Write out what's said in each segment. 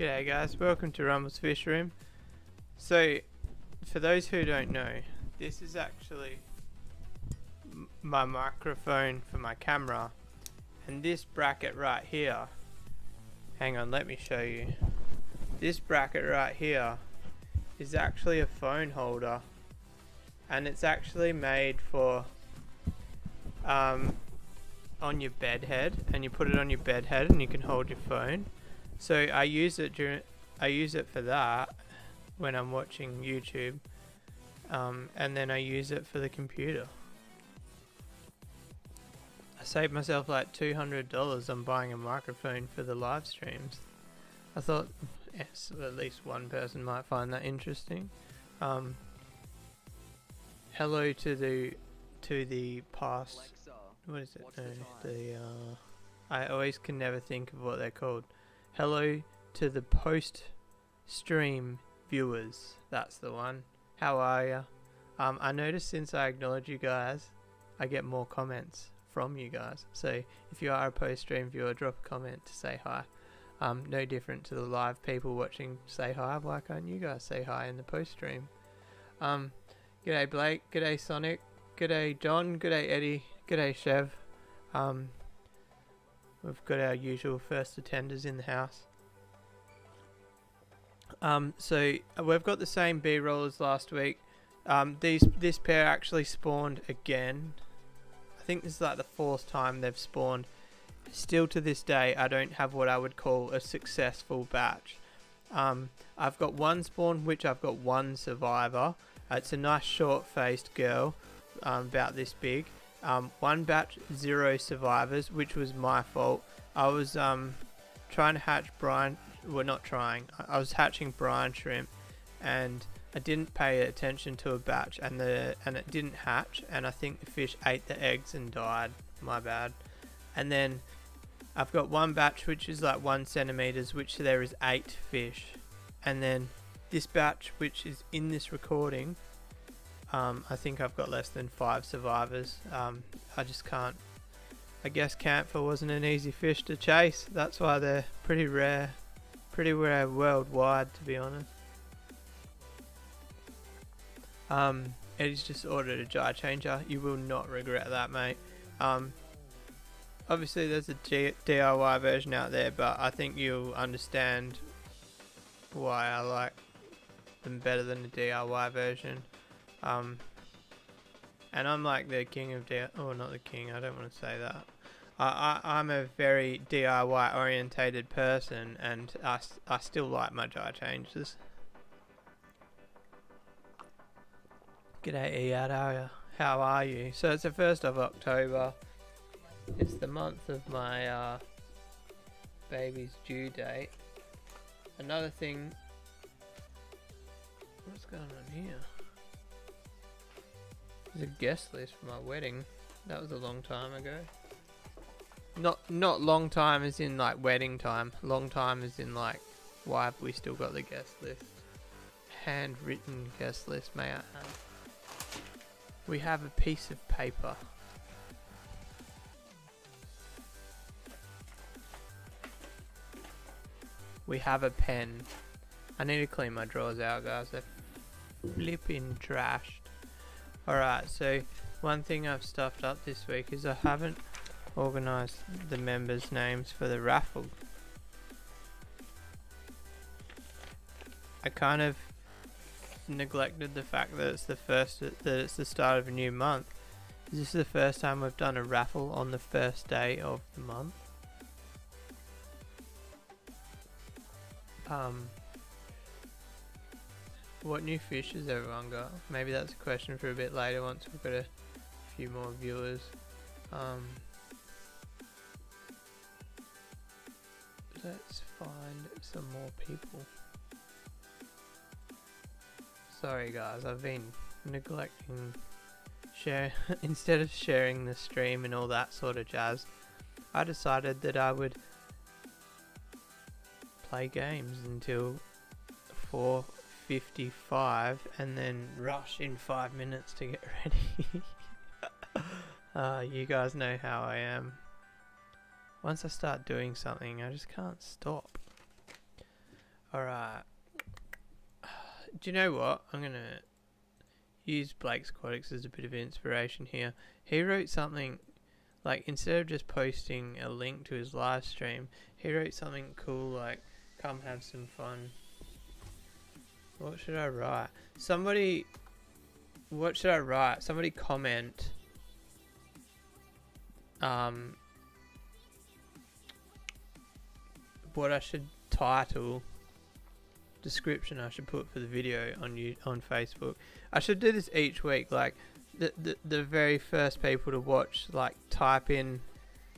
G'day guys, welcome to Rumble's Fish Room. So, for those who don't know, this is actually my microphone for my camera, and this bracket right here, hang on, let me show you. This bracket right here is actually a phone holder, and it's actually made for on your bed head, and you put it on your bed head and you can hold your phone. So I use it for that when I'm watching YouTube, and then I use it for the computer. I saved myself like $200 on buying a microphone for the live streams. I thought, yes, at least one person might find that interesting. Hello to the past. What is it? No, I always can never think of what they're called. Hello to the post-stream viewers. That's the one. How are ya? I noticed since I acknowledge you guys, I get more comments from you guys. So if you are a post-stream viewer, drop a comment to say hi. No different to the live people watching say hi. Why can't you guys say hi in the post-stream? G'day Blake. G'day Sonic. G'day John. G'day Eddie. G'day Chev. We've got our usual first attenders in the house. So we've got the same B-roll as last week. This pair actually spawned again. I think this is like the 4th time they've spawned. Still to this day, I don't have what I would call a successful batch. I've got one spawn, which I've got one survivor. It's a nice short-faced girl, about this big. One batch, 0 survivors, which was my fault. I was trying to hatch brine. Well, not trying. I was hatching brine shrimp, and I didn't pay attention to a batch, and it didn't hatch. And I think the fish ate the eggs and died. My bad. And then I've got one batch which is like 1 centimeters, which there is 8 fish. And then this batch, which is in this recording, I think I've got less than 5 survivors. I just can't. I guess camphor wasn't an easy fish to chase. That's why they're pretty rare worldwide, to be honest. Eddie's just ordered a jar changer. You will not regret that, mate. Obviously there's a DIY version out there, but I think you'll understand why I like them better than the DIY version. And I'm like the king of not the king, I don't want to say that. I'm a very DIY orientated person, and I still like my jar changes. G'day Iad, how are you? So it's the 1st of October. It's the month of my baby's due date. Another thing, what's going on here? There's a guest list for my wedding. That was a long time ago. Not long time as in like wedding time. Long time as in like, why have we still got the guest list? Handwritten guest list, may I add. We have a piece of paper. We have a pen. I need to clean my drawers out, guys. They're flipping trashed. Alright, so one thing I've stuffed up this week is I haven't organised the members' names for the raffle. I kind of neglected the fact that it's the start of a new month. This is the first time we've done a raffle on the first day of the month. What new fish has everyone got? Maybe that's a question for a bit later once we've got a few more viewers. Let's find some more people. Sorry guys, I've been neglecting instead of sharing the stream and all that sort of jazz. I decided that I would play games until 4:55 and then rush in 5 minutes to get ready. You guys know how I am. Once I start doing something, I just can't stop. Alright. Do you know what? I'm going to use Blake's Aquatics as a bit of inspiration here. He wrote something, like, instead of just posting a link to his live stream, he wrote something cool like, come have some fun. What should I write? What should I write? Somebody comment. What I should title, description I should put for the video on Facebook. I should do this each week. Like the very first people to watch, like, type in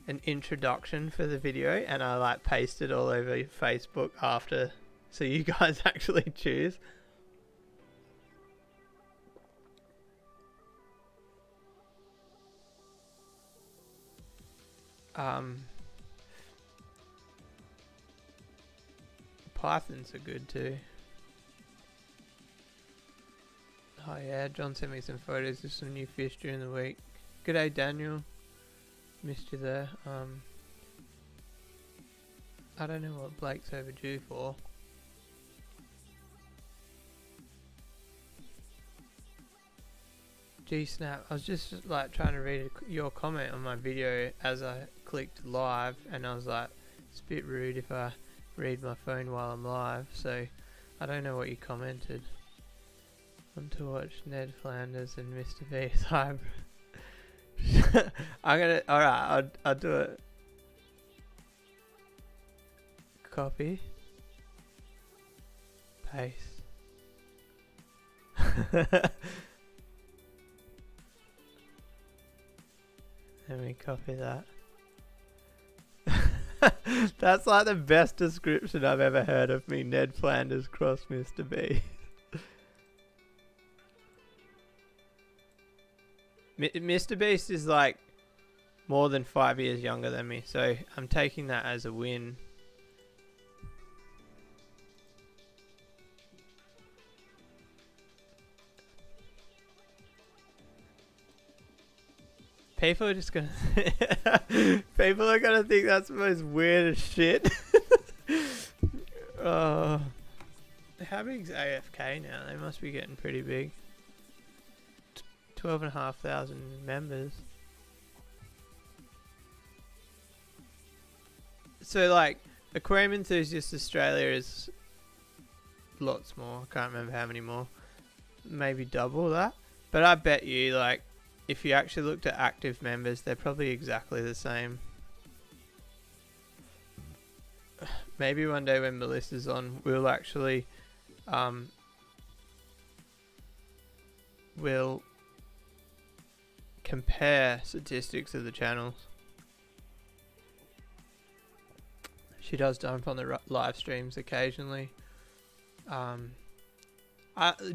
an introduction for the video, and I like paste it all over Facebook after, so you guys actually choose. Pythons are good too. Oh yeah, John sent me some photos of some new fish during the week. G'day Daniel, missed you there. I don't know what Blake's overdue for. G-Snap, I was just like trying to read your comment on my video as I clicked live, and I was like, it's a bit rude if I read my phone while I'm live, so I don't know what you commented. Want to watch Ned Flanders and Mr. V's hybrid. I'm gonna, alright, I'll do it. Copy. Paste. Let me copy that. That's like the best description I've ever heard of me. Ned Flanders cross Mr. B. Mr. Beast is like more than 5 years younger than me, so I'm taking that as a win. People are just gonna people are gonna think that's the most weirdest shit. How big's AFK now? They must be getting pretty big. 12,500 members. So like Aquarium Enthusiast Australia is lots more. I can't remember how many more. Maybe double that. But I bet you, like, if you actually looked at active members, they're probably exactly the same. Maybe one day when Melissa's on, we'll actually we'll compare statistics of the channels. She does jump on the live streams occasionally.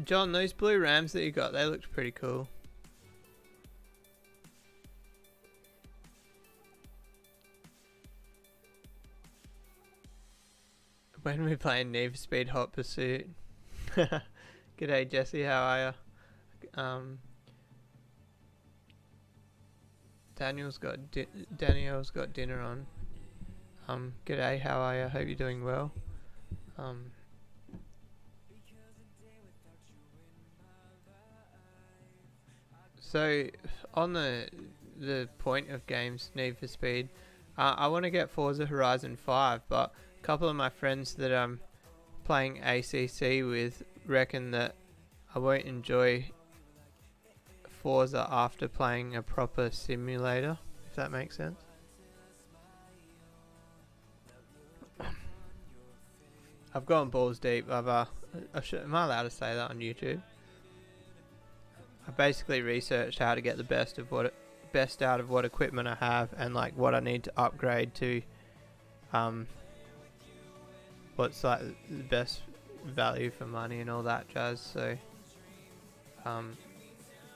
John, those blue rams that you got, they looked pretty cool. When we playing Need for Speed Hot Pursuit. G'day Jesse, how are ya? Daniel's got dinner on. G'day, how are ya? Hope you're doing well. So on the point of games, Need for Speed, I want to get Forza Horizon 5, but a couple of my friends that I'm playing ACC with reckon that I won't enjoy Forza after playing a proper simulator, if that makes sense. I've gone balls deep. Am I allowed to say that on YouTube? I basically researched how to get the best out of what equipment I have, and like what I need to upgrade to what's like the best value for money and all that jazz. So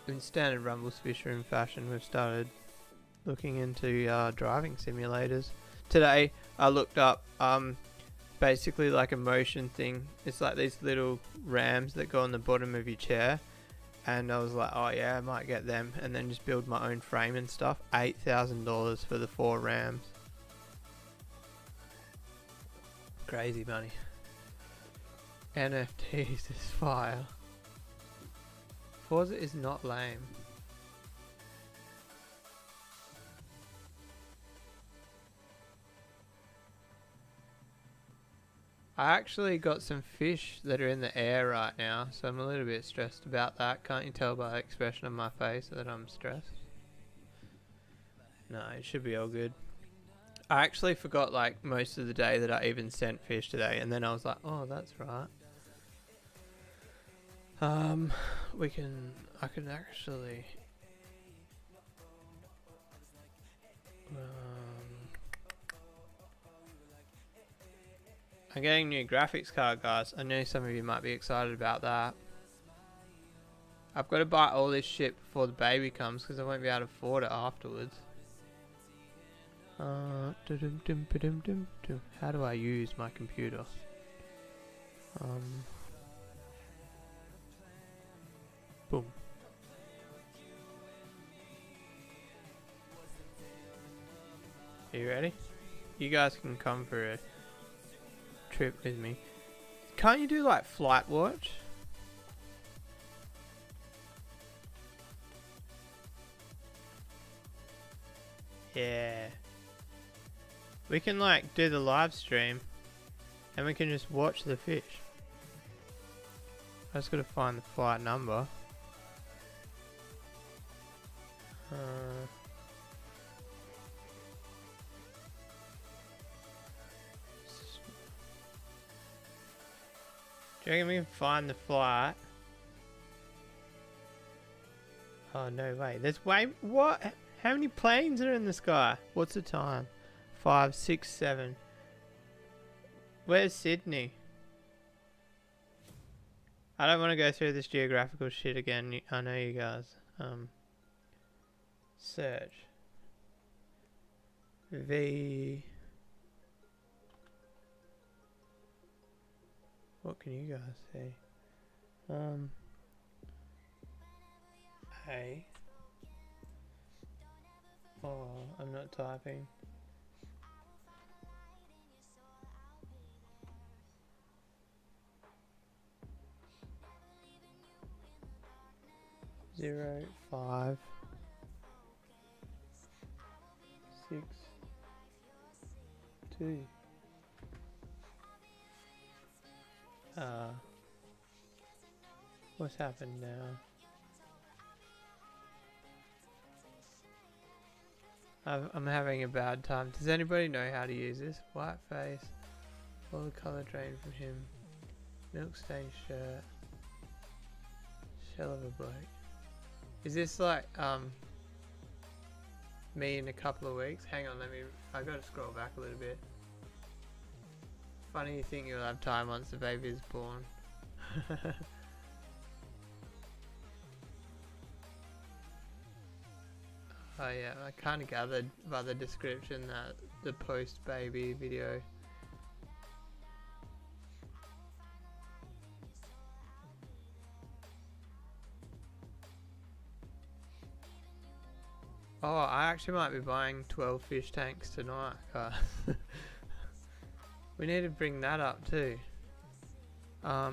in standard Rumbles Fish Room fashion, we've started looking into driving simulators. Today I looked up basically like a motion thing. It's like these little rams that go on the bottom of your chair, and I was like, oh yeah, I might get them, and then just build my own frame and stuff. $8,000 for the 4 rams. Crazy money. NFTs is fire. Forza is not lame. I actually got some fish that are in the air right now, so I'm a little bit stressed about that. Can't you tell by the expression of my face that I'm stressed? No, it should be all good. I actually forgot like most of the day that I even sent fish today, and then I was like, oh, that's right. I can actually I'm getting a new graphics card, guys. I know some of you might be excited about that. I've got to buy all this shit before the baby comes because I won't be able to afford it afterwards. How do I use my computer? Boom. Are you ready? You guys can come for a trip with me. Can't you do like flight watch? Yeah. We can like do the live stream and we can just watch the fish. I just gotta find the flight number. Do you reckon we can find the flight? Oh no way, there's way, what? How many planes are in the sky? What's the time? 5, 6, 7. Where's Sydney? I don't want to go through this geographical shit again. I know you guys. Search. What can you guys see? Hey. Oh, I'm not typing. Zero, 5, 6, 2. What's happened now? I'm having a bad time. Does anybody know how to use this? White face. All the colour drained from him. Milk stained shirt. Shell of a bloke. Is this like me in a couple of weeks? Hang on, I gotta scroll back a little bit. Funny you think you'll have time once the baby is born. Oh yeah, I kind of gathered by the description that the post-baby video. Oh, I actually might be buying 12 fish tanks tonight. We need to bring that up too. I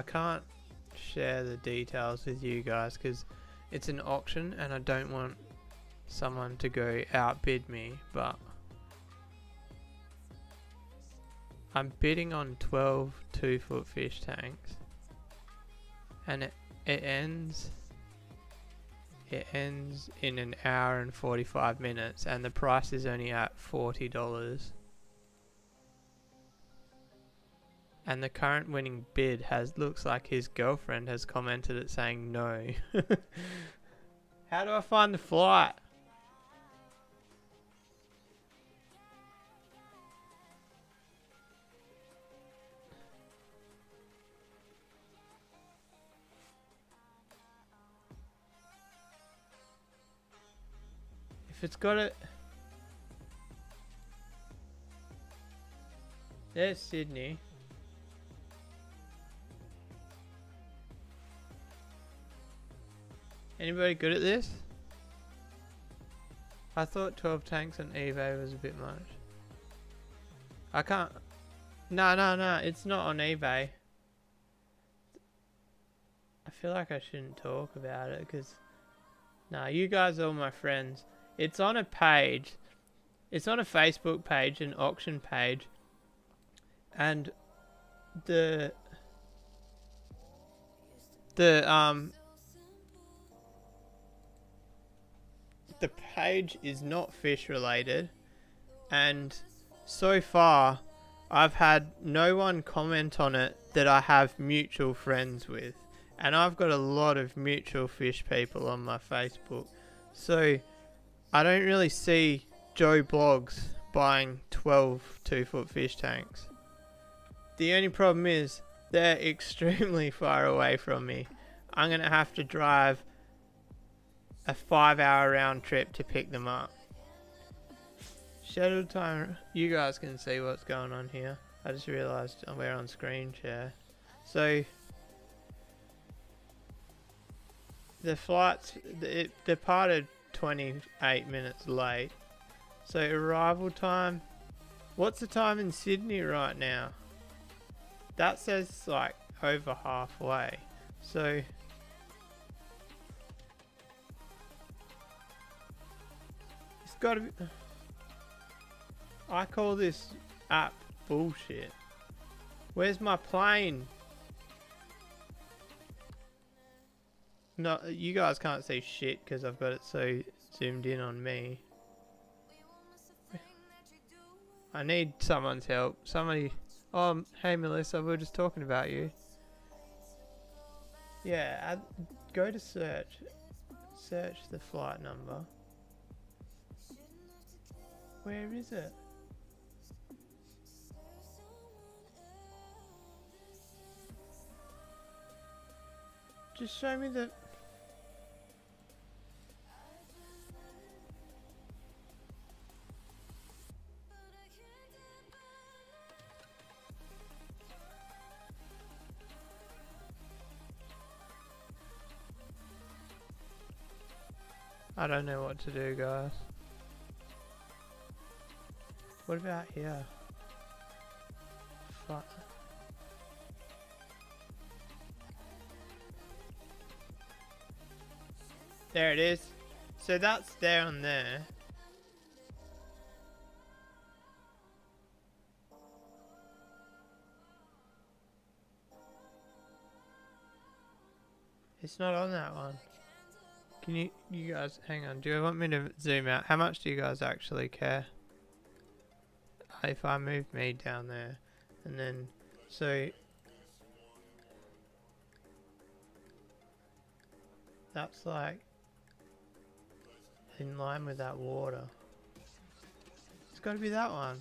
can't share the details with you guys because it's an auction and I don't want someone to go outbid me, but I'm bidding on 12 2-foot fish tanks and it ends in an hour and 45 minutes and the price is only at $40. And the current winning bid looks like his girlfriend has commented it saying no. How do I find the flight? If it's got it... There's Sydney. Anybody good at this? I thought 12 tanks on eBay was a bit much. I can't. No, no, no. It's not on eBay. I feel like I shouldn't talk about it because, nah, you guys are all my friends. It's on a page. It's on a Facebook page, an auction page, and the the page is not fish related, and so far I've had no one comment on it that I have mutual friends with. And I've got a lot of mutual fish people on my Facebook. So I don't really see Joe Blogs buying 12 2-foot fish tanks. The only problem is they're extremely far away from me. I'm going to have to drive a 5-hour round trip to pick them up. Scheduled time. You guys can see what's going on here. I just realised we're on screen share. So the flights, it departed 28 minutes late. So arrival time. What's the time in Sydney right now? That says like over halfway. So it's got to be. I call this app bullshit. Where's my plane? No, you guys can't see shit because I've got it so zoomed in on me. I need someone's help. Somebody. Oh, hey Melissa, we were just talking about you. Yeah, go to search. Search the flight number. Where is it? Just show me the... I don't know what to do, guys. What about here? Fuck. There it is. So that's there and there. It's not on that one. Can you guys, hang on, do you want me to zoom out? How much do you guys actually care? If I move me down there, and then, so, that's like, in line with that water. It's gotta be that one.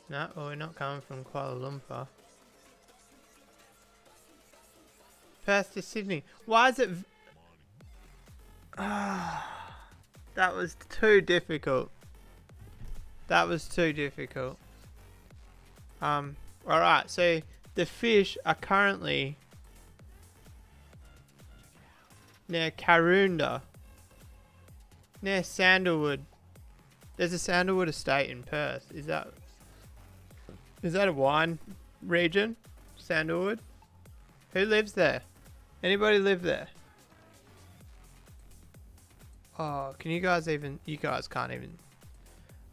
No, well, we're not coming from Kuala Lumpur. Perth to Sydney. Why is it... that was too difficult. That was too difficult. Alright, so the fish are currently near Karoonda. Near Sandalwood. There's a Sandalwood estate in Perth. Is that a wine region? Sandalwood? Who lives there? Anybody live there? Oh, can you guys even... You guys can't even...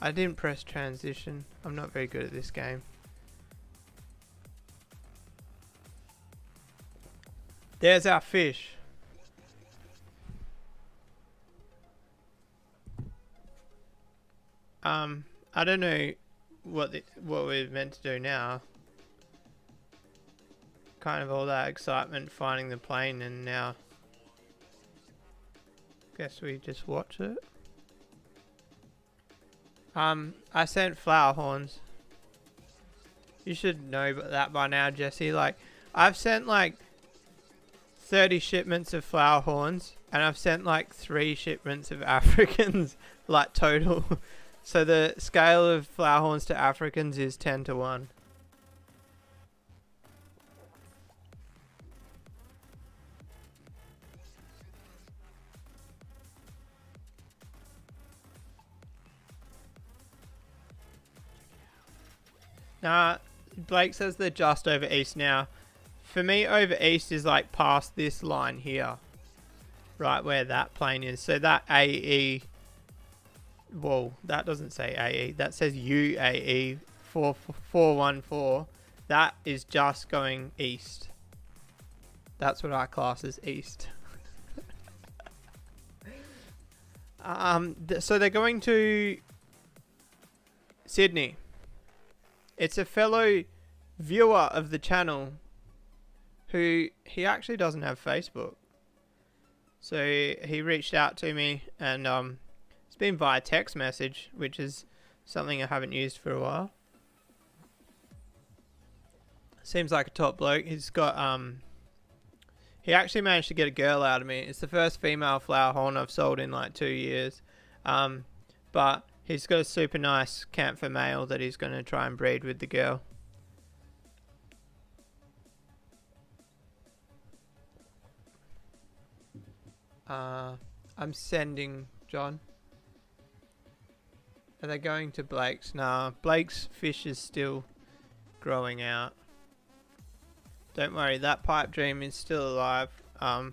I didn't press transition. I'm not very good at this game. There's our fish. I don't know what we're meant to do now. Kind of all that excitement finding the plane, and now guess we just watch it. I sent flower horns. You should know that by now, Jesse. Like, I've sent like 30 shipments of flower horns, and I've sent like 3 shipments of Africans, like total. So the scale of flower horns to Africans is 10-1. Nah, Blake says they're just over east now. For me, over east is like past this line here. Right where that plane is. So that AE... Whoa, that doesn't say AE. That says UAE 414. That is just going east. That's what our class is, east. So they're going to Sydney. It's a fellow viewer of the channel who he actually doesn't have Facebook. So he reached out to me, and it's been via text message, which is something I haven't used for a while. Seems like a top bloke. He's got he actually managed to get a girl out of me. It's the first female flower horn I've sold in like 2 years. But he's got a super nice camphor male that he's going to try and breed with the girl. I'm sending John. Are they going to Blake's? Nah, Blake's fish is still growing out. Don't worry, that pipe dream is still alive. I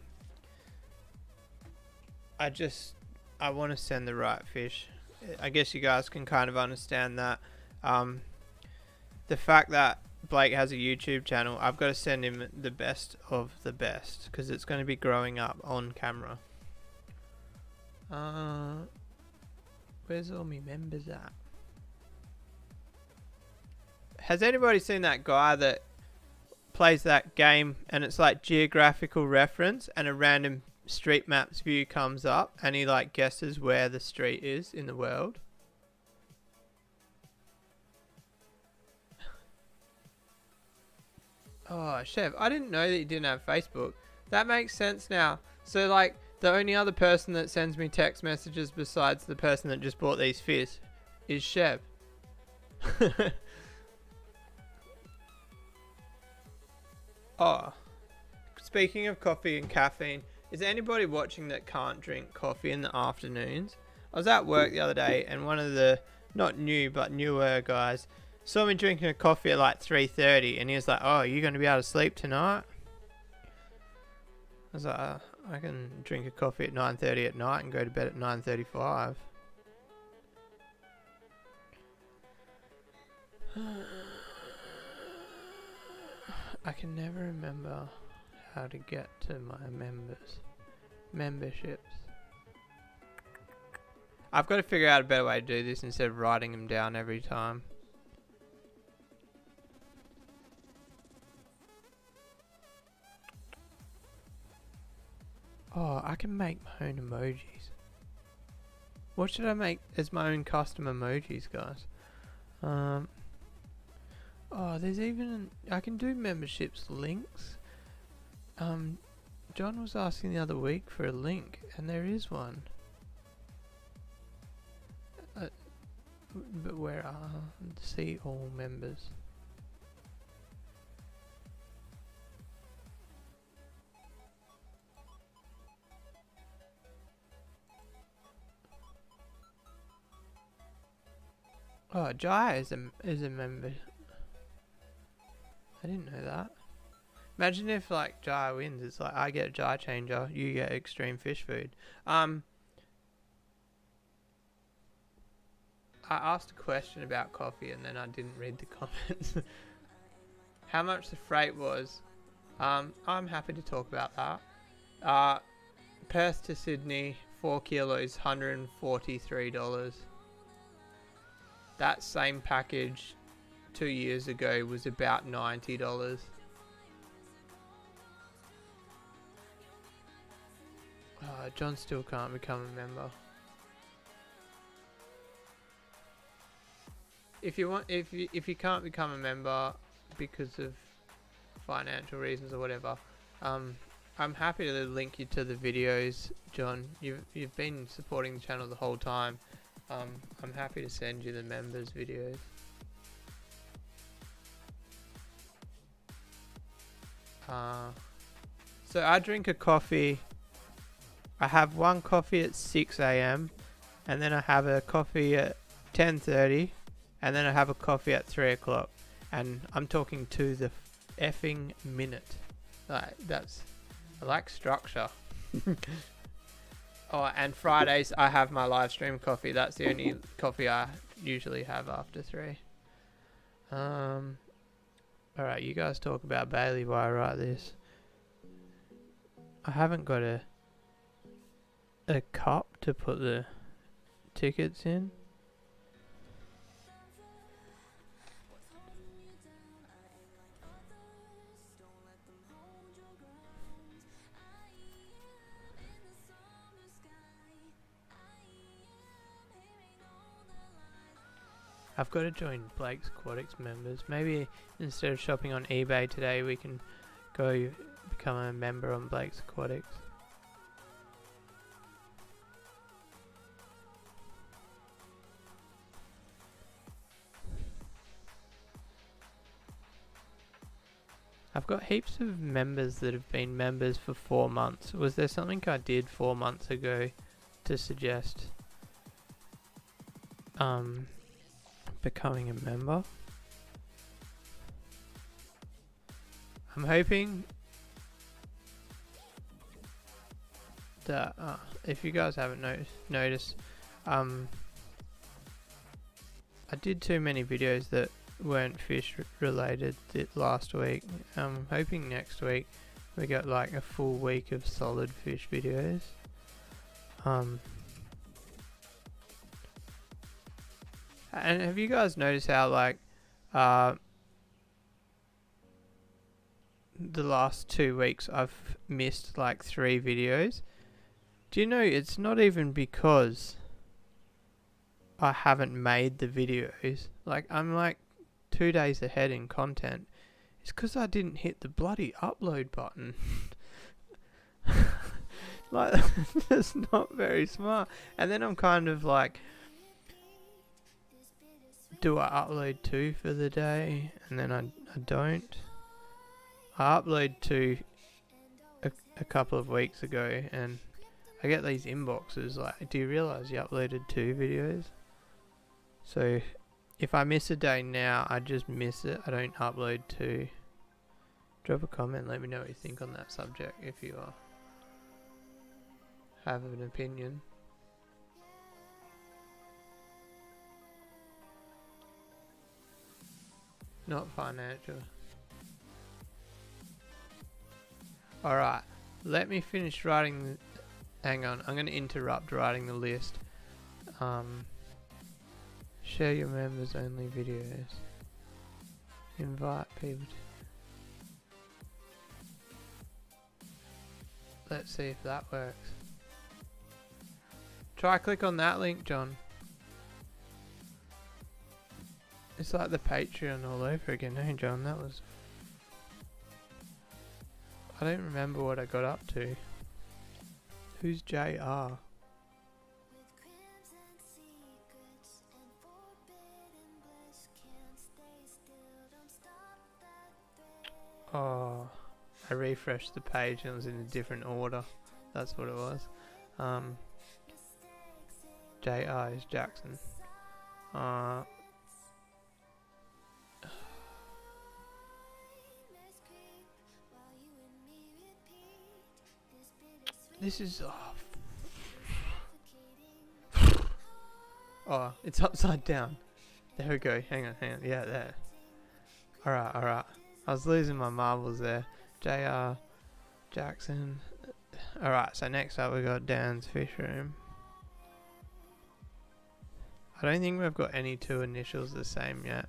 want to send the right fish. I guess you guys can kind of understand that. The fact that Blake has a YouTube channel, I've got to send him the best of the best, because it's going to be growing up on camera. Where's all my members at? Has anybody seen that guy that plays that game and it's like geographical reference and a random street maps view comes up and he like guesses where the street is in the world? Oh, Chef, I didn't know that you didn't have Facebook. That makes sense now. So like the only other person that sends me text messages besides the person that just bought these fish is Chef. Oh, speaking of coffee and caffeine, is there anybody watching that can't drink coffee in the afternoons? I was at work the other day and one of the, not new, but newer guys saw me drinking a coffee at like 3:30 and he was like, oh, you going to be able to sleep tonight? I was like, I can drink a coffee at 9:30 at night and go to bed at 9:35. I can never remember how to get to my memberships. I've got to figure out a better way to do this instead of writing them down every time. Oh, I can make my own emojis. What should I make as my own custom emojis, guys? Oh, there's even... I can do memberships links. John was asking the other week for a link, and there is one. But where are... See all members. Oh, Jai is a member. I didn't know that. Imagine if like Jai wins, it's like I get a Jai changer, you get extreme fish food. I asked a question about coffee and then I didn't read the comments. How much the freight was. I'm happy to talk about that. Perth to Sydney, 4 kilos, $143. That same package 2 years ago was about $90. John still can't become a member. If you can't become a member because of financial reasons or whatever, I'm happy to link you to the videos, John. You've been supporting the channel the whole time. I'm happy to send you the members videos. So I drink a coffee. I have one coffee at 6 AM and then I have a coffee at 10:30 and then I have a coffee at 3 o'clock. and I'm talking to the effing minute. Like, I like structure. Oh, and Fridays I have my live stream coffee. That's the only coffee I usually have after 3. Alright, you guys talk about Bailey while I write this. I haven't got a cup to put the tickets in. I've got to join Blake's Aquatics members. Maybe instead of shopping on eBay today, we can go become a member on Blake's Aquatics. I've got heaps of members that have been members for 4 months. Was there something I did 4 months ago to suggest becoming a member? I'm hoping that if you guys haven't noticed, I did too many videos that weren't fish related last week. I'm hoping next week we get like a full week of solid fish videos. And have you guys noticed how like the last 2 weeks I've missed like 3 videos? Do you know it's not even because I haven't made the videos. Like, I'm like 2 days ahead in content. It's because I didn't hit the bloody upload button. Like, that's not very smart. And then I'm kind of like, do I upload 2 for the day? And then I don't. I upload 2 a couple of weeks ago, and I get these inboxes like, do you realise you uploaded 2 videos? So if I miss a day now, I just miss it. I don't upload 2. Drop a comment, let me know what you think on that subject if you have an opinion. Not financial. Alright, let me finish writing. Hang on, I'm going to interrupt writing the list. Share your members only videos. Invite people to... Let's see if that works. Try click on that link, John. It's like the Patreon all over again. Hey John, that was... I don't remember what I got up to. Who's JR? Oh, I refreshed the page and it was in a different order. That's what it was. JR is Jackson. This is... Oh, it's upside down. There we go. Hang on. Yeah, there. Alright. I was losing my marbles there. JR Jackson. Alright, so next up we got Dan's Fish Room. I don't think we've got any 2 initials the same yet.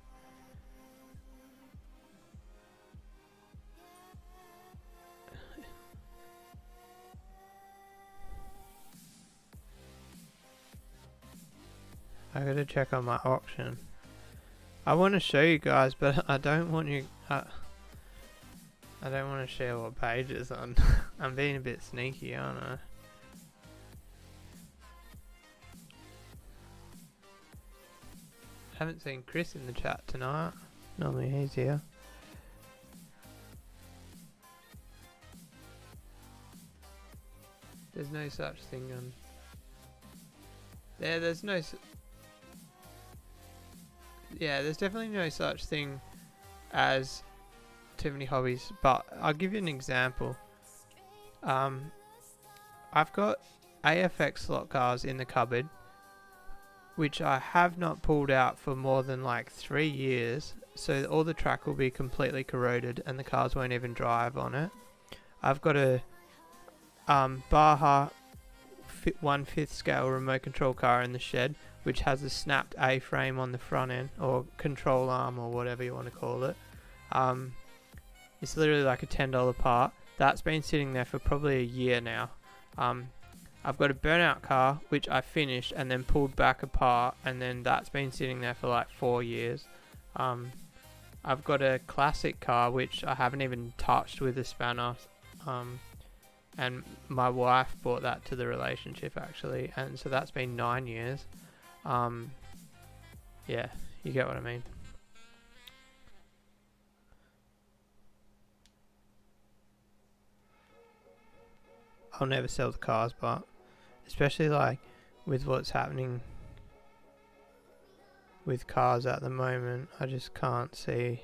I gotta check on my auction. I want to show you guys, but I don't want you... I don't want to share what page it's on. I'm being a bit sneaky, aren't I? Haven't seen Chris in the chat tonight. Normally he's here. There's no such thing on... There's no... Yeah, there's definitely no such thing as too many hobbies, but I'll give you an example. I've got AFX slot cars in the cupboard, which I have not pulled out for more than like 3 years, so all the track will be completely corroded and the cars won't even drive on it. I've got a Baja 1/5 scale remote control car in the shed, which has a snapped A-frame on the front end, or control arm, or whatever you want to call it. It's literally like a $10 part. That's been sitting there for probably a year now. I've got a burnout car, which I finished and then pulled back apart, and then that's been sitting there for like 4 years. I've got a classic car, which I haven't even touched with a spanner. And my wife brought that to the relationship, actually, and so that's been 9 years. Yeah, you get what I mean. I'll never sell the cars, but especially like with what's happening with cars at the moment, I just can't see.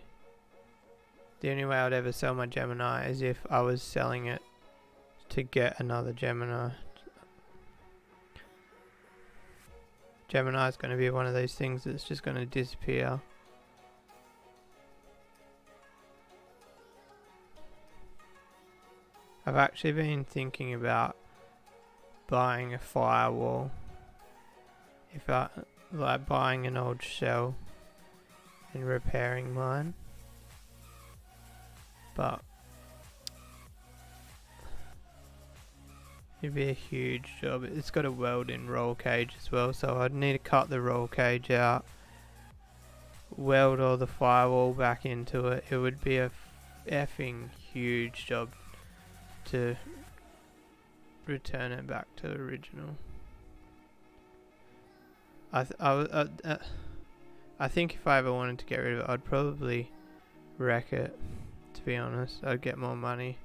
The only way I'd ever sell my Gemini is if I was selling it to get another Gemini. Gemini is going to be one of those things that's just going to disappear. I've actually been thinking about buying a firewall. If I like buying an old shell and repairing mine, but it'd be a huge job. It's got a weld-in roll cage as well, so I'd need to cut the roll cage out, weld all the firewall back into it. It would be a effing huge job to return it back to original. I think if I ever wanted to get rid of it, I'd probably wreck it, to be honest. I'd get more money.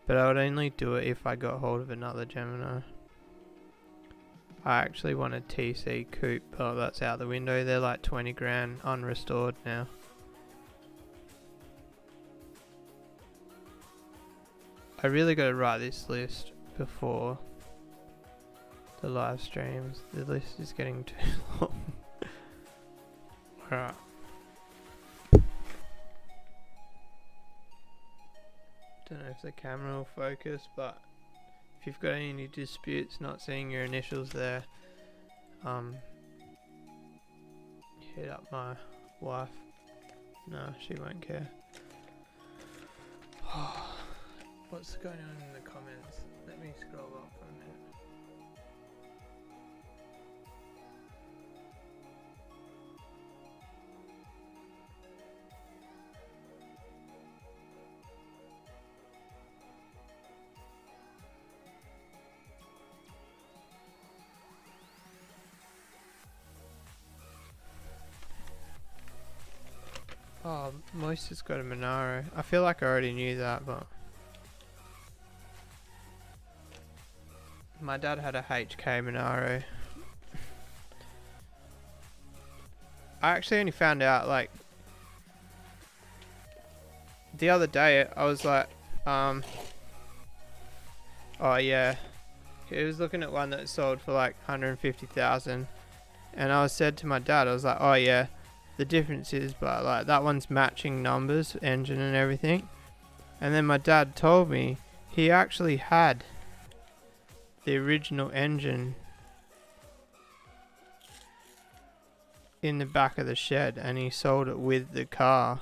But I would only do it if I got hold of another Gemini. I actually want a TC coupe, but that's out the window. They're like 20 grand unrestored now. I really got to write this list before the live streams. The list is getting too long. Alright. Don't know if the camera will focus, but if you've got any disputes not seeing your initials there, hit up my wife. No, she won't care. What's going on in the comments? Let me scroll up for a minute. Oh, Moister's got a Monaro. I feel like I already knew that, but my dad had a HK Monaro. I actually only found out like the other day. I was like, oh yeah, he was looking at one that sold for like 150,000, and I said to my dad, I was like, oh yeah, the difference is, but like that one's matching numbers, engine and everything. And then my dad told me he actually had the original engine in the back of the shed, and he sold it with the car.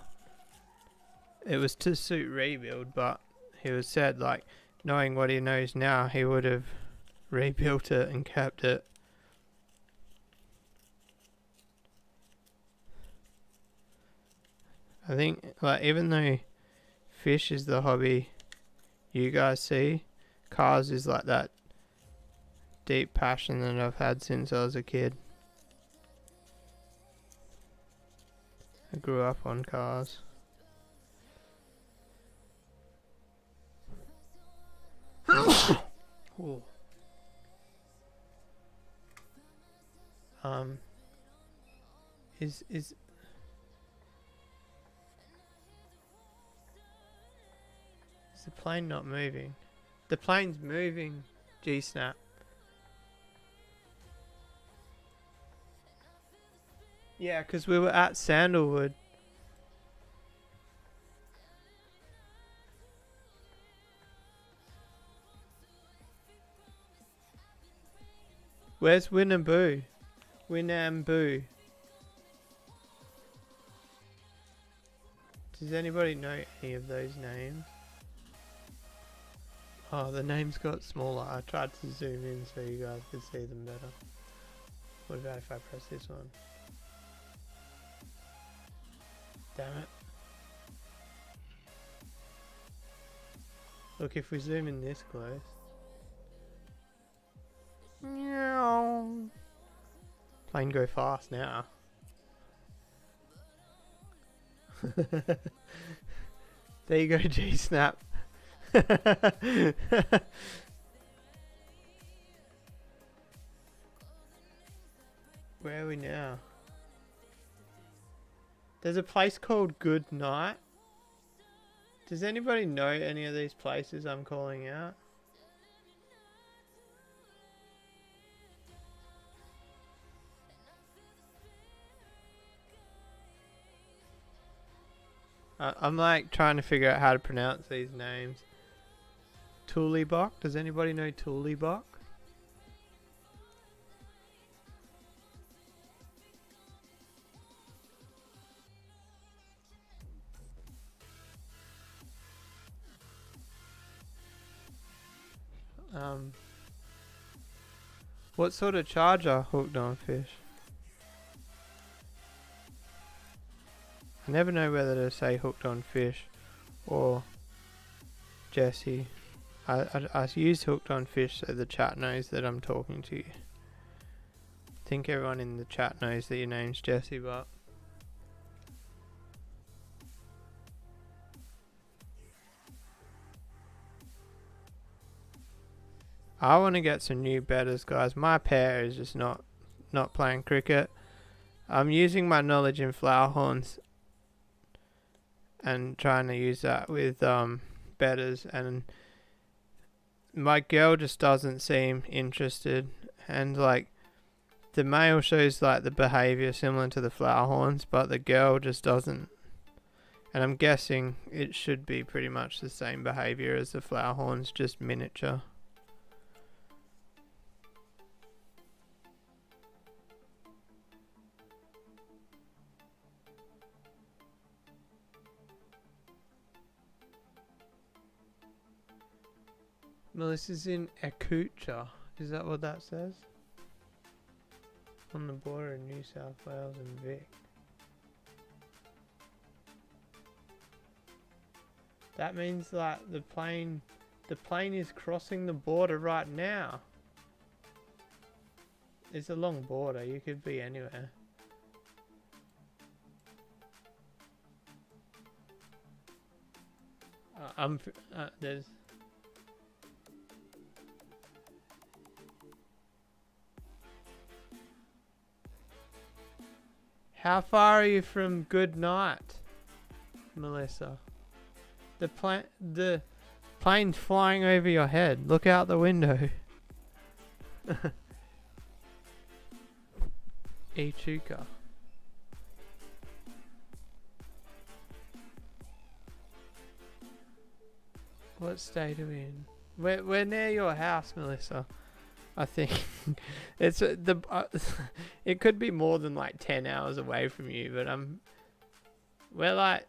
It was to suit rebuild, but he was said, like, knowing what he knows now, he would have rebuilt it and kept it. I think, like, even though fish is the hobby you guys see, cars is like that deep passion that I've had since I was a kid. I grew up on cars. Ooh. Is the plane not moving? The plane's moving, G-Snap. Yeah, because we were at Sandalwood. Where's Winnamboo? Winnamboo. Does anybody know any of those names? Oh, the names got smaller. I tried to zoom in so you guys could see them better. What about if I press this one? Damn it. Look, if we zoom in this close. Plane go fast now. There you go, G-Snap. Where are we now? There's a place called Good Night. Does anybody know any of these places I'm calling out? I'm like trying to figure out how to pronounce these names. Tulibok? Does anybody know Tulibok? What sort of charger hooked on fish? I never know whether to say hooked on fish or Jesse. I use hooked on fish so the chat knows that I'm talking to you. I think everyone in the chat knows that your name's Jesse, but I want to get some new betters, guys. My pair is just not playing cricket. I'm using my knowledge in flower horns and trying to use that with betters, and my girl just doesn't seem interested, and like the male shows like the behavior similar to the flower horns, but the girl just doesn't. And I'm guessing it should be pretty much the same behavior as the flower horns, just miniature. Melissa's in Echuca. Is that what that says? On the border of New South Wales and Vic. That means that the plane is crossing the border right now. It's a long border. You could be anywhere. There's. How far are you from Good Night, Melissa? The plane's flying over your head. Look out the window. Echuca. What state are we in? We're near your house, Melissa. I think it's it could be more than like 10 hours away from you, but we're like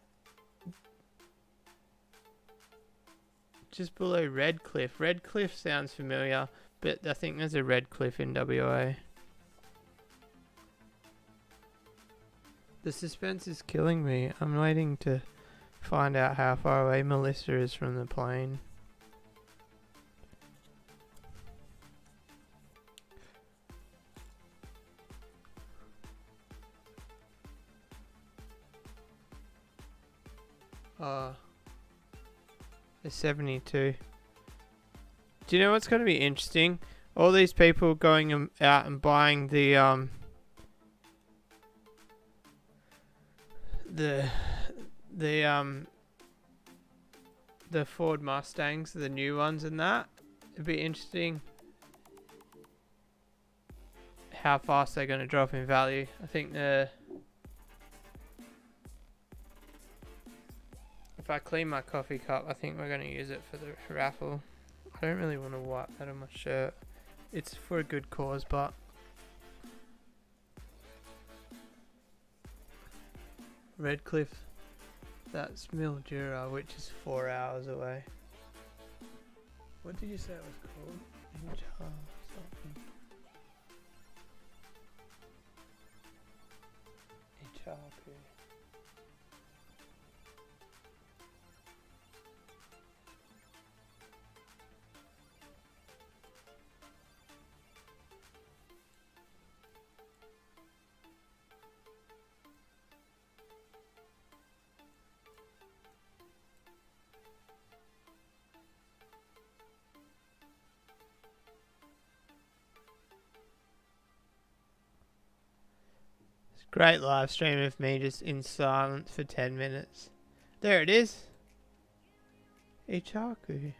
just below Redcliffe. Redcliffe sounds familiar, but I think there's a Redcliffe in WA. The suspense is killing me. I'm waiting to find out how far away Melissa is from the plane. It's 72. Do you know what's going to be interesting? All these people going out and buying the the Ford Mustangs, the new ones and that. It'd be interesting how fast they're going to drop in value. I think if I clean my coffee cup, I think we're going to use it for the raffle. I don't really want to wipe that on my shirt. It's for a good cause, but Redcliffe, that's Mildura, which is 4 hours away. What did you say it was called? Something. Ichaku. Great live stream of me just in silence for 10 minutes. There it is. Ichaku.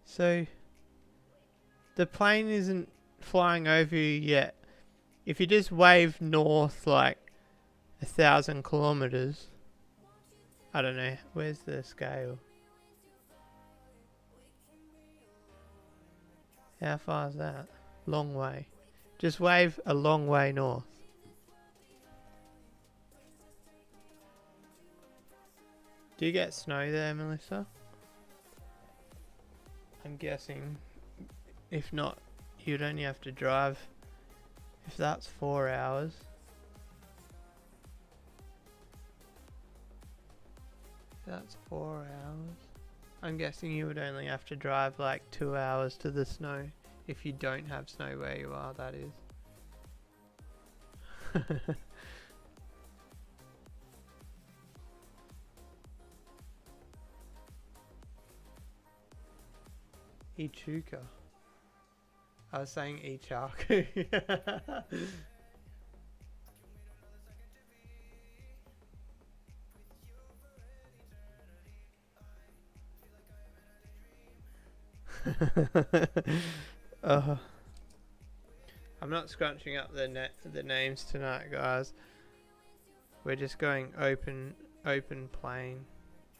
So, the plane isn't flying over you yet. If you just wave north like 1,000 kilometers, I don't know, where's the scale? How far is that? Long way. Just wave a long way north. Do you get snow there, Melissa? I'm guessing. If not, you'd only have to drive. If that's 4 hours. That's 4 hours. I'm guessing you would only have to drive like 2 hours to the snow. If you don't have snow where you are, that is. Ichuka. I was saying Ichaku. I'm not scrunching up the names tonight, guys. We're just going open plane.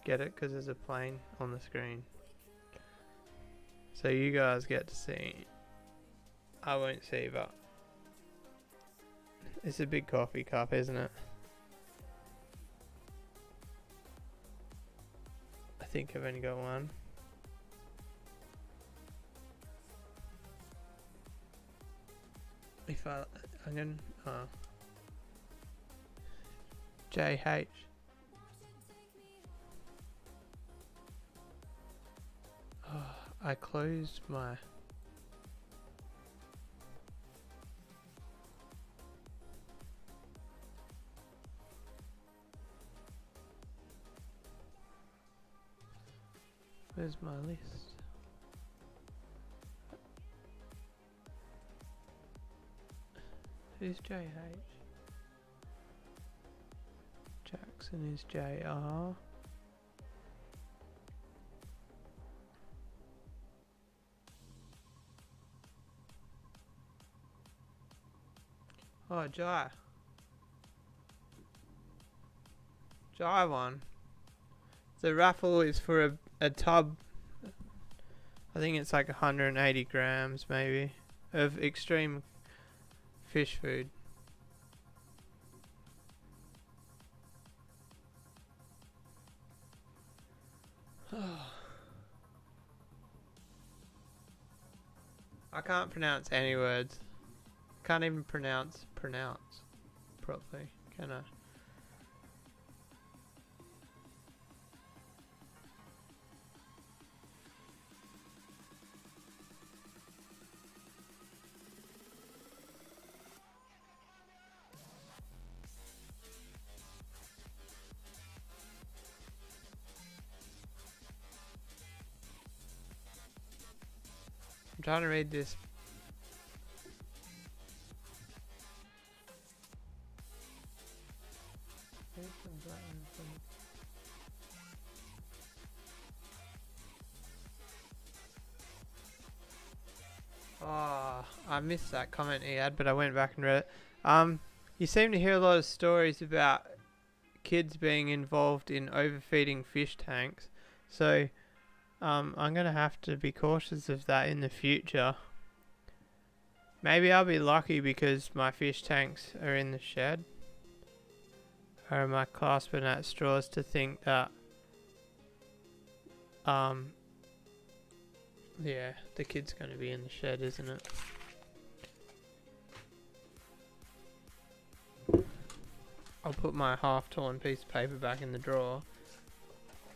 Get it? Because there's a plane on the screen. So you guys get to see. I won't see, but it's a big coffee cup, isn't it? I think I've only got one. If I'm gonna JH. Oh, I closed my. Where's my list? Who's JH? Jackson is JR. Oh, Jai. Jai won. The raffle is for a tub. I think it's like 180 grams maybe of extreme fish food. I can't pronounce any words. Can't even pronounce properly, can I? I'm trying to read this. Oh, I missed that comment he had, but I went back and read it. You seem to hear a lot of stories about kids being involved in overfeeding fish tanks. So, I'm going to have to be cautious of that in the future. Maybe I'll be lucky because my fish tanks are in the shed. Or am I clasping at straws to think that, yeah, the kid's going to be in the shed, isn't it? I'll put my half-torn piece of paper back in the drawer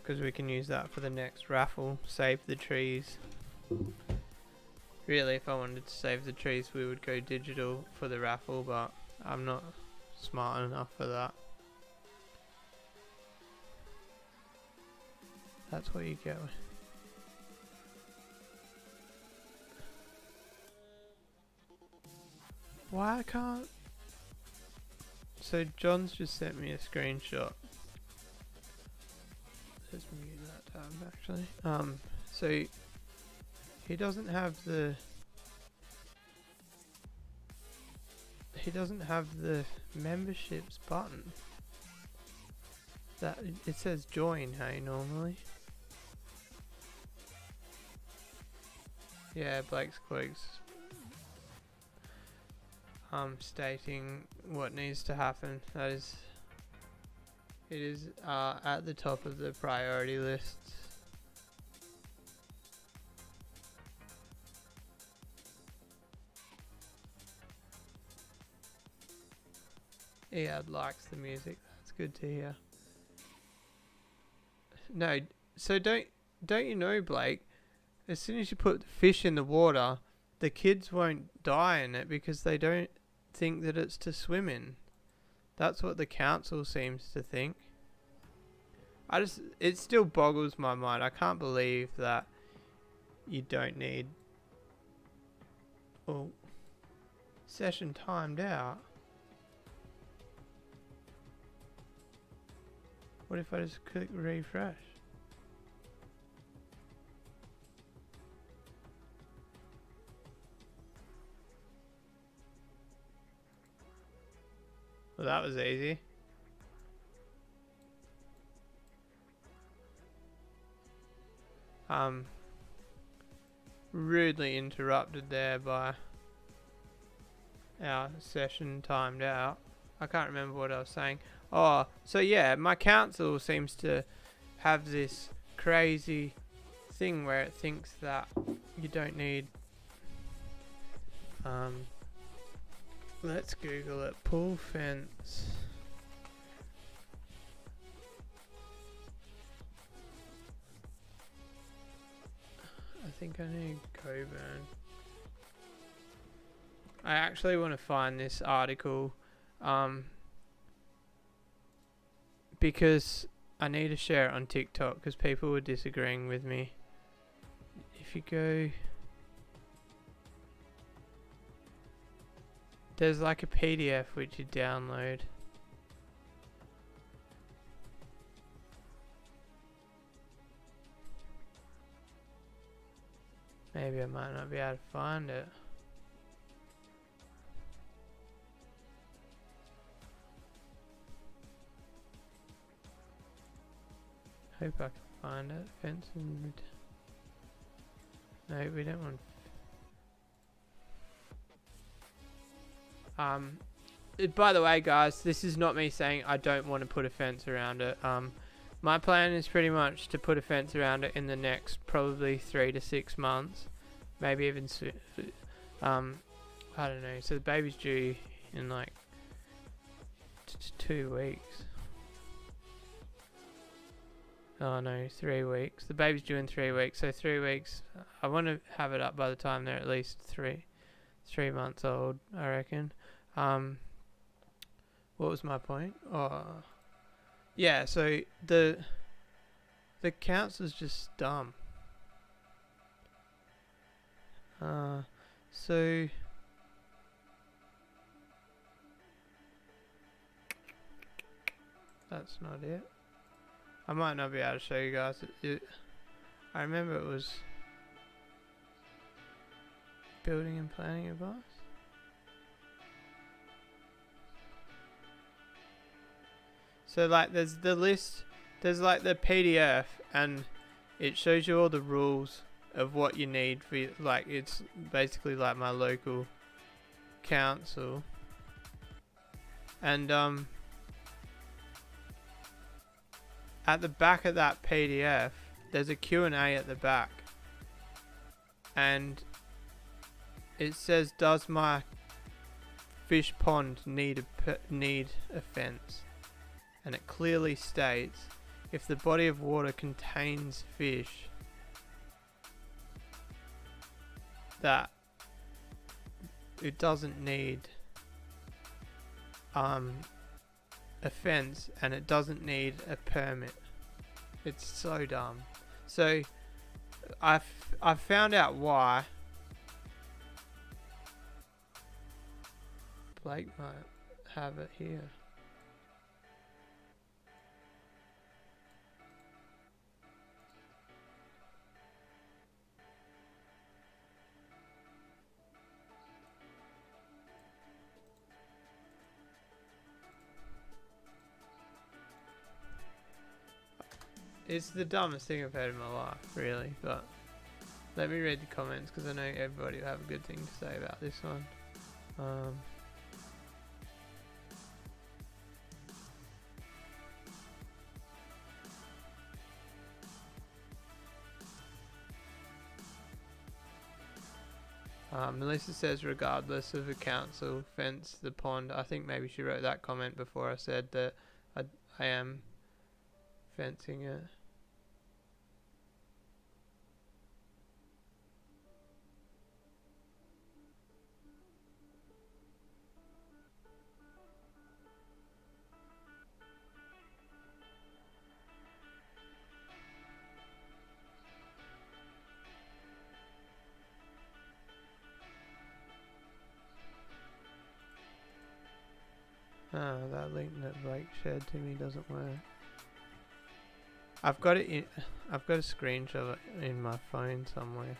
because we can use that for the next raffle. Save the trees. Really, if I wanted to save the trees, we would go digital for the raffle, but I'm not smart enough for that. That's what you get. Why I can't? So John's just sent me a screenshot. Let's mute that tab actually. So he doesn't have the memberships button. That it says join, hey, normally. Yeah, Blake's Cloaks stating what needs to happen. That is, it is at the top of the priority lists. Iyad likes the music. That's good to hear. No, so don't you know, Blake? As soon as you put the fish in the water, the kids won't die in it because they don't think that it's to swim in. That's what the council seems to think. It still boggles my mind. I can't believe that you don't need... Oh, session timed out. What if I just click refresh? Well, that was easy. Rudely interrupted there by our session timed out. I can't remember what I was saying. Oh, so yeah, my council seems to have this crazy thing where it thinks that you don't need let's Google it. Pool fence. I think I need Coburn. I actually want to find this article because I need to share it on TikTok because people were disagreeing with me. If you go, there's like a PDF which you download. Maybe I might not be able to find it. Hope I can find it. Fence and... No, we don't want... by the way, guys, this is not me saying I don't want to put a fence around it. My plan is pretty much to put a fence around it in the next probably 3 to 6 months, maybe even soon. I don't know. So the baby's due in like 2 weeks. Oh no, 3 weeks. The baby's due in 3 weeks, so 3 weeks. I want to have it up by the time they're at least 3 months old, I reckon. What was my point? Oh, yeah. So the council's just dumb. So that's not it. I might not be able to show you guys. I remember it was... building and planning advice. So like there's the list, there's like the PDF, and it shows you all the rules of what you need for like, it's basically like my local council. And at the back of that PDF there's a Q&A at the back, and it says, does my fish pond need a fence? And it clearly states, if the body of water contains fish, that it doesn't need a fence, and it doesn't need a permit. It's so dumb. So I've found out why. Blake might have it here. It's the dumbest thing I've heard in my life, really, but let me read the comments because I know everybody will have a good thing to say about this one. Melissa says, regardless of the council fence the pond. I think maybe she wrote that comment before I said that I am fencing it. Oh, that link that Blake shared to me doesn't work. I've got a screenshot of it in my phone somewhere.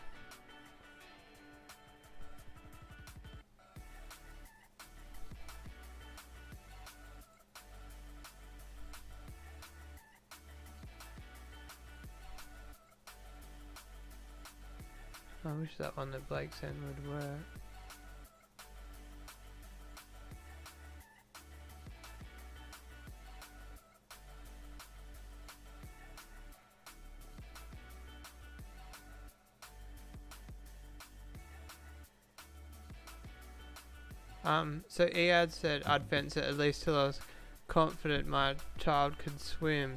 I wish that one that Blake sent would work. So Ead said I'd fence it at least till I was confident my child could swim.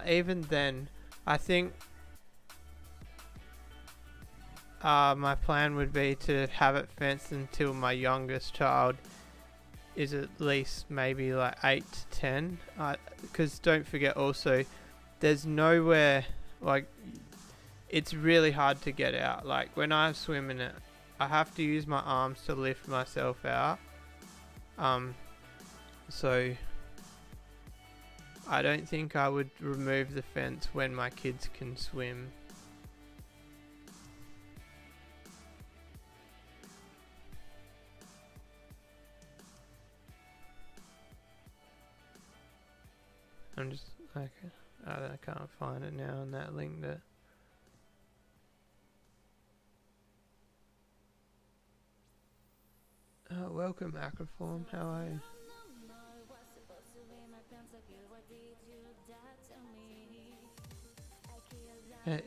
Even then, I think my plan would be to have it fenced until my youngest child is at least maybe like 8 to 10. Because don't forget also, there's nowhere, like, it's really hard to get out. Like when I swim in it, I have to use my arms to lift myself out. So I don't think I would remove the fence when my kids can swim. I'm just like, I can't find it now on that link that. Welcome Acroform, how are you?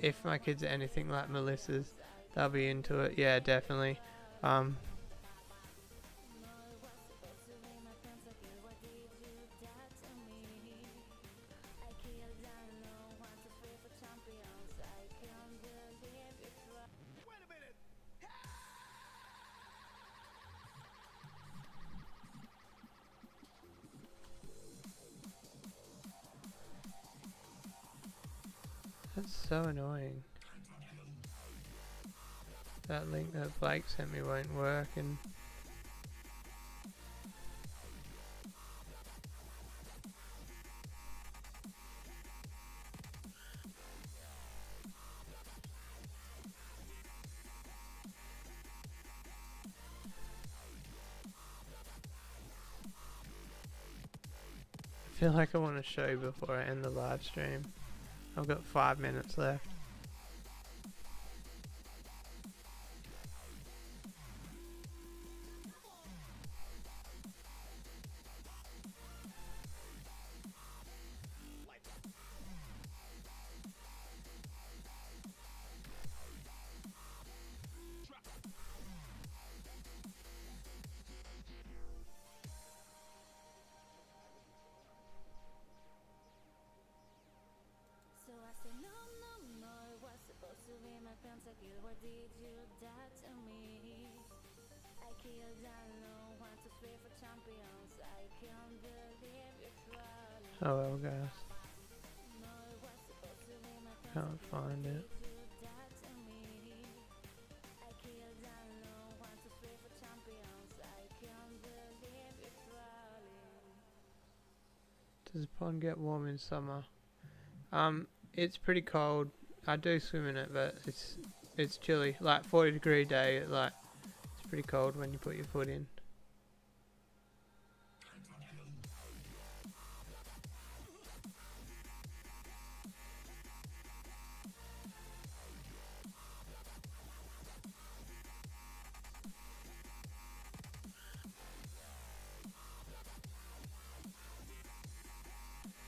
If my kids are anything like Melissa's, they'll be into it. Yeah, definitely. That's so annoying. That link that Blake sent me won't work, and feel like I want to show before I end the live stream. I've got 5 minutes left. Oh well, guys. Can't find it. Does the pond get warm in summer? It's pretty cold. I do swim in it, but it's chilly. Like 40-degree day, like it's pretty cold when you put your foot in.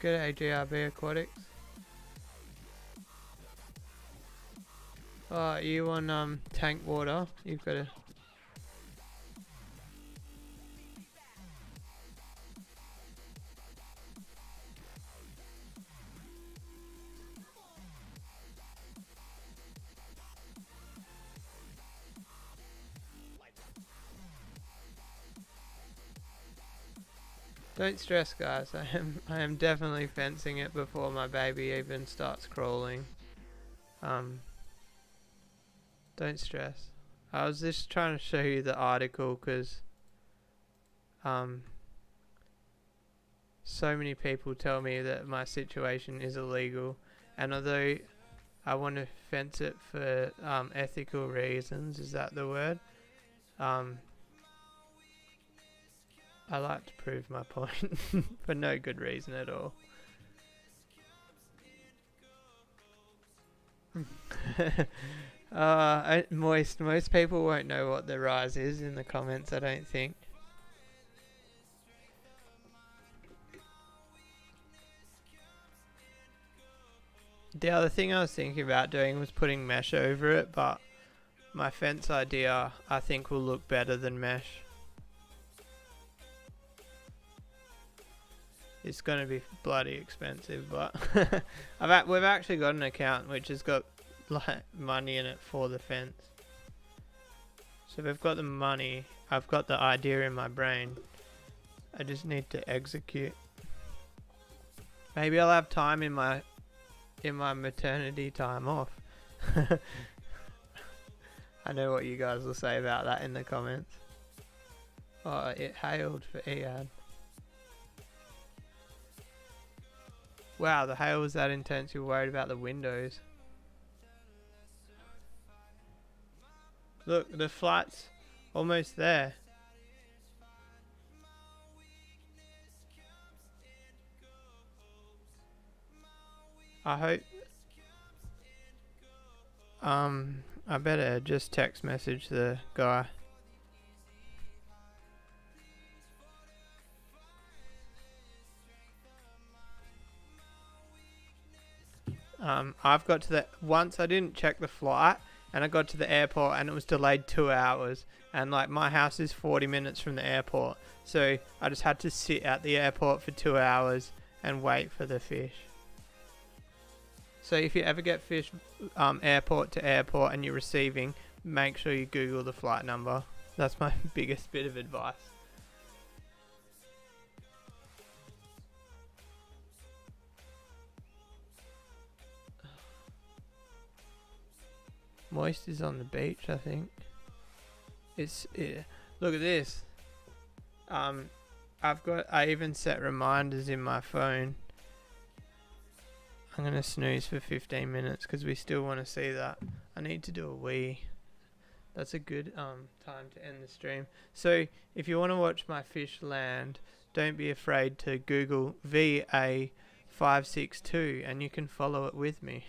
Good AGRB Aquatics. Oh, you want tank water? You've got to. Don't stress, guys. I am definitely fencing it before my baby even starts crawling. Don't stress. I was just trying to show you the article because so many people tell me that my situation is illegal, and although I want to fence it for ethical reasons, is that the word? I like to prove my point for no good reason at all. Most people won't know what the rise is in the comments, I don't think. The other thing I was thinking about doing was putting mesh over it, but my fence idea I think will look better than mesh. It's going to be bloody expensive, but we've actually got an account which has got like money in it for the fence. So we've got the money, I've got the idea in my brain. I just need to execute. Maybe I'll have time in my maternity time off. I know what you guys will say about that in the comments. Oh, it hailed for Ead. Wow, the hail was that intense you're worried about the windows. Look, the flight's almost there. I hope... I better just text message the guy. I've got to the... Once I didn't check the flight, and I got to the airport and it was delayed 2 hours. And like my house is 40 minutes from the airport. So I just had to sit at the airport for 2 hours and wait for the fish. So if you ever get fish airport to airport and you're receiving, make sure you Google the flight number. That's my biggest bit of advice. Moist is on the beach, I think. Look at this. I even set reminders in my phone. I'm gonna snooze for 15 minutes because we still want to see that. I need to do a wee. That's a good time to end the stream. So if you want to watch my fish land, don't be afraid to Google VA562 and you can follow it with me.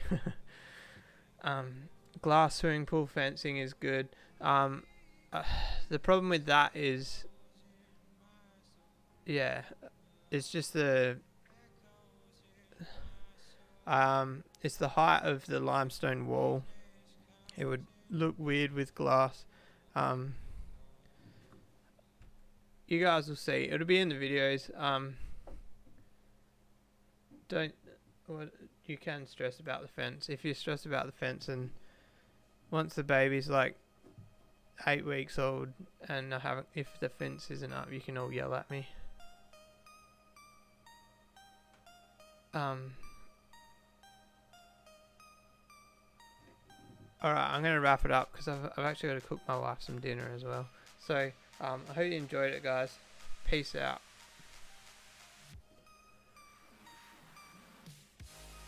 Glass swimming pool fencing is good. The problem with that is, yeah, it's just it's the height of the limestone wall. It would look weird with glass. You guys will see. It'll be in the videos. You can stress about the fence. If you're stressed about the fence, and once the baby's like 8 weeks old and if the fence isn't up, you can all yell at me. Alright, I'm going to wrap it up because I've actually got to cook my wife some dinner as well. So, I hope you enjoyed it, guys. Peace out.